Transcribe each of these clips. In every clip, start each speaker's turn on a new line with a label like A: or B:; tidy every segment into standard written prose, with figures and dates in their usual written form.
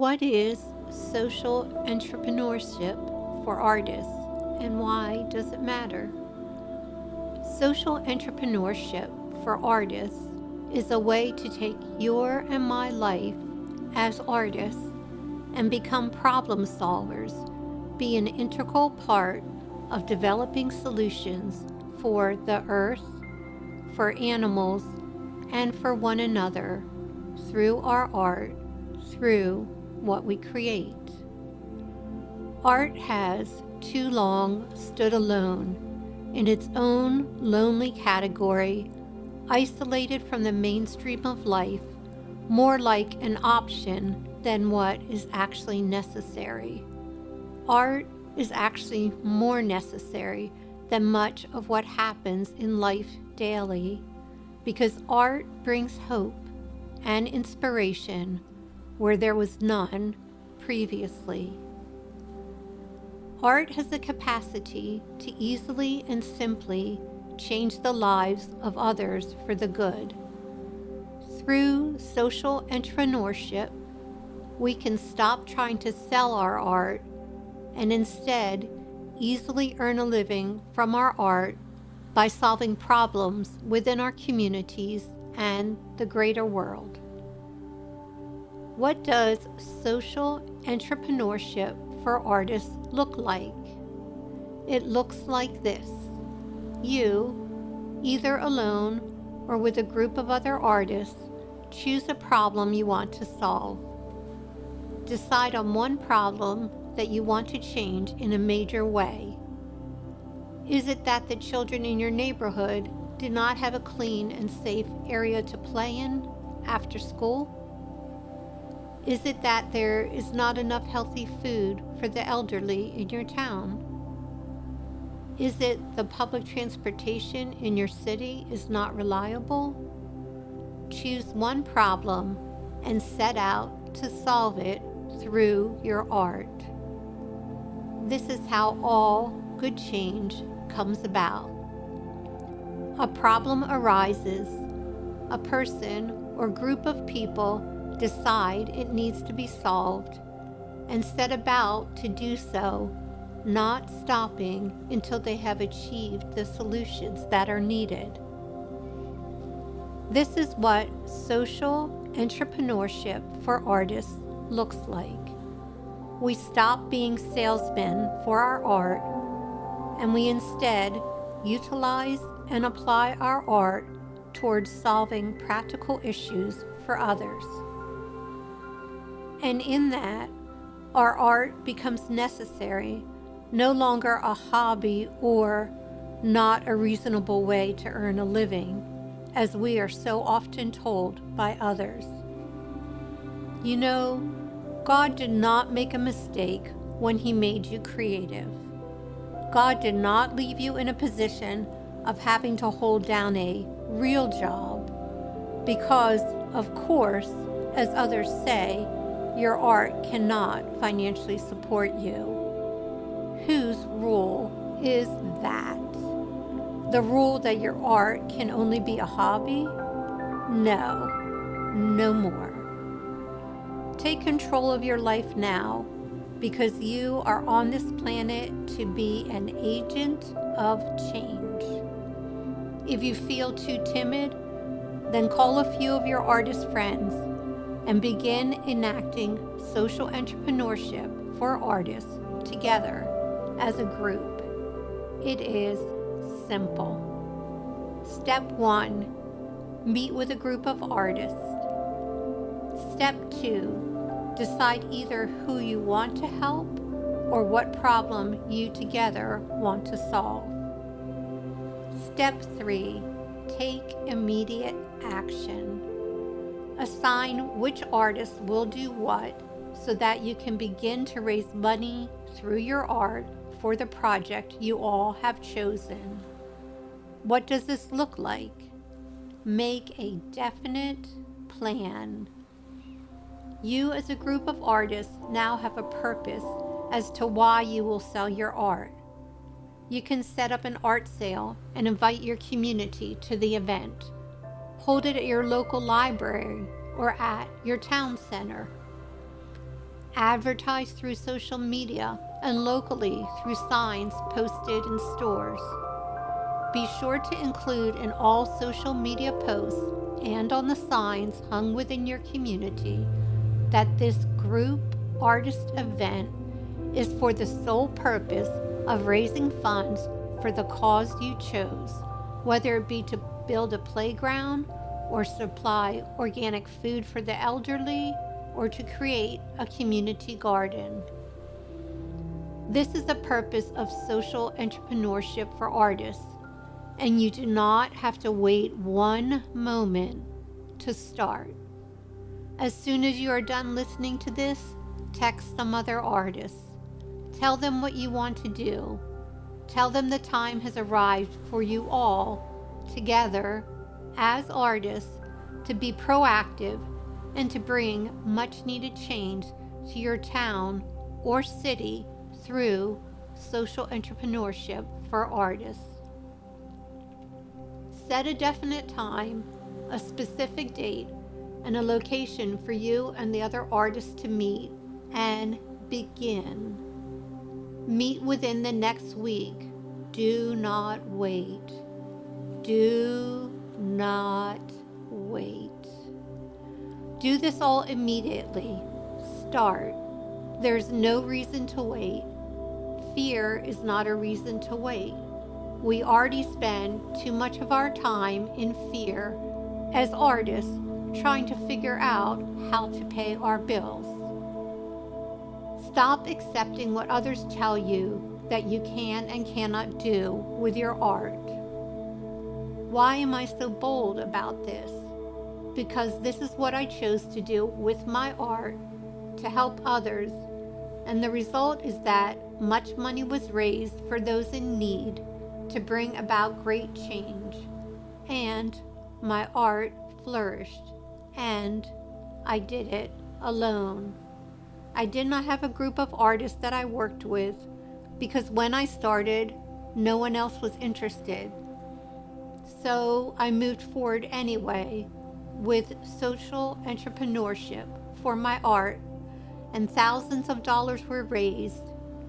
A: What is social entrepreneurship for artists, and why does it matter? Social entrepreneurship for artists is a way to take your and my life as artists and become problem solvers, be an integral part of developing solutions for the earth, for animals, and for one another through our art, through what we create. Art has too long stood alone in its own lonely category, isolated from the mainstream of life, more like an option than what is actually necessary. Art is actually more necessary than much of what happens in life daily, because art brings hope and inspiration where there was none previously. Art has the capacity to easily and simply change the lives of others for the good. Through social entrepreneurship, we can stop trying to sell our art and instead easily earn a living from our art by solving problems within our communities and the greater world. What does social entrepreneurship for artists look like? It looks like this. You, either alone or with a group of other artists, choose a problem you want to solve. Decide on one problem that you want to change in a major way. Is it that the children in your neighborhood do not have a clean and safe area to play in after school? Is it that there is not enough healthy food for the elderly in your town? Is it the public transportation in your city is not reliable? Choose one problem and set out to solve it through your art. This is how all good change comes about. A problem arises. A person or group of people decide it needs to be solved and set about to do so, not stopping until they have achieved the solutions that are needed. This is what social entrepreneurship for artists looks like. We stop being salesmen for our art, and we instead utilize and apply our art towards solving practical issues for others. And in that, our art becomes necessary, no longer a hobby or not a reasonable way to earn a living, as we are so often told by others. You know, God did not make a mistake when He made you creative. God did not leave you in a position of having to hold down a real job because, of course, as others say, your art cannot financially support you. Whose rule is that? The rule that your art can only be a hobby? No, no more. Take control of your life now, because you are on this planet to be an agent of change. If you feel too timid, then call a few of your artist friends and begin enacting social entrepreneurship for artists together as a group. It is simple. Step 1, meet with a group of artists. Step 2, decide either who you want to help or what problem you together want to solve. Step 3, take immediate action. Assign which artist will do what so that you can begin to raise money through your art for the project you all have chosen. What does this look like? Make a definite plan. You as a group of artists now have a purpose as to why you will sell your art. You can set up an art sale and invite your community to the event. Hold it at your local library or at your town center. Advertise through social media and locally through signs posted in stores. Be sure to include in all social media posts and on the signs hung within your community that this group artist event is for the sole purpose of raising funds for the cause you chose, whether it be to build a playground or supply organic food for the elderly or to create a community garden. This is the purpose of social entrepreneurship for artists, and you do not have to wait one moment to start. As soon as you are done listening to this, text some other artists. Tell them what you want to do. Tell them the time has arrived for you all, together, as artists, to be proactive and to bring much needed change to your town or city through social entrepreneurship for artists. Set a definite time, a specific date, and a location for you and the other artists to meet and begin. Meet within the next week. Do not wait. Do not wait. Do this all immediately. Start. There's no reason to wait. Fear is not a reason to wait. We already spend too much of our time in fear as artists trying to figure out how to pay our bills. Stop accepting what others tell you that you can and cannot do with your art. Why am I so bold about this? Because this is what I chose to do with my art, to help others, and the result is that much money was raised for those in need to bring about great change, and my art flourished, and I did it alone. I did not have a group of artists that I worked with, because when I started, no one else was interested. So I moved forward anyway with social entrepreneurship for my art, and thousands of dollars were raised.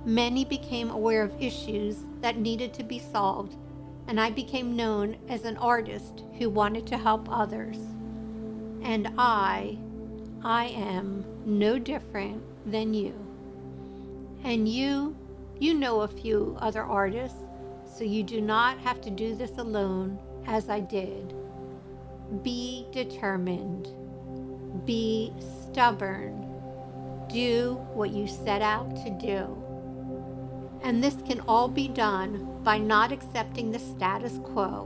A: Many became aware of issues that needed to be solved, and I became known as an artist who wanted to help others. And I am no different than you. And you know a few other artists, so you do not have to do this alone as I did. Be determined. Be stubborn. Do what you set out to do. And this can all be done by not accepting the status quo,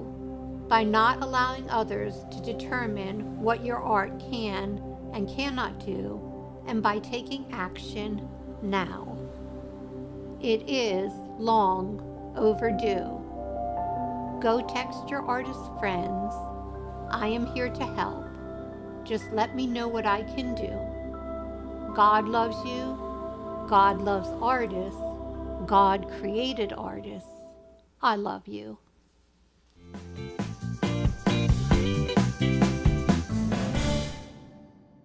A: by not allowing others to determine what your art can and cannot do, and by taking action now. It is long overdue. Go text your artist friends. I am here to help. Just let me know what I can do. God loves you. God loves artists. God created artists. I love you.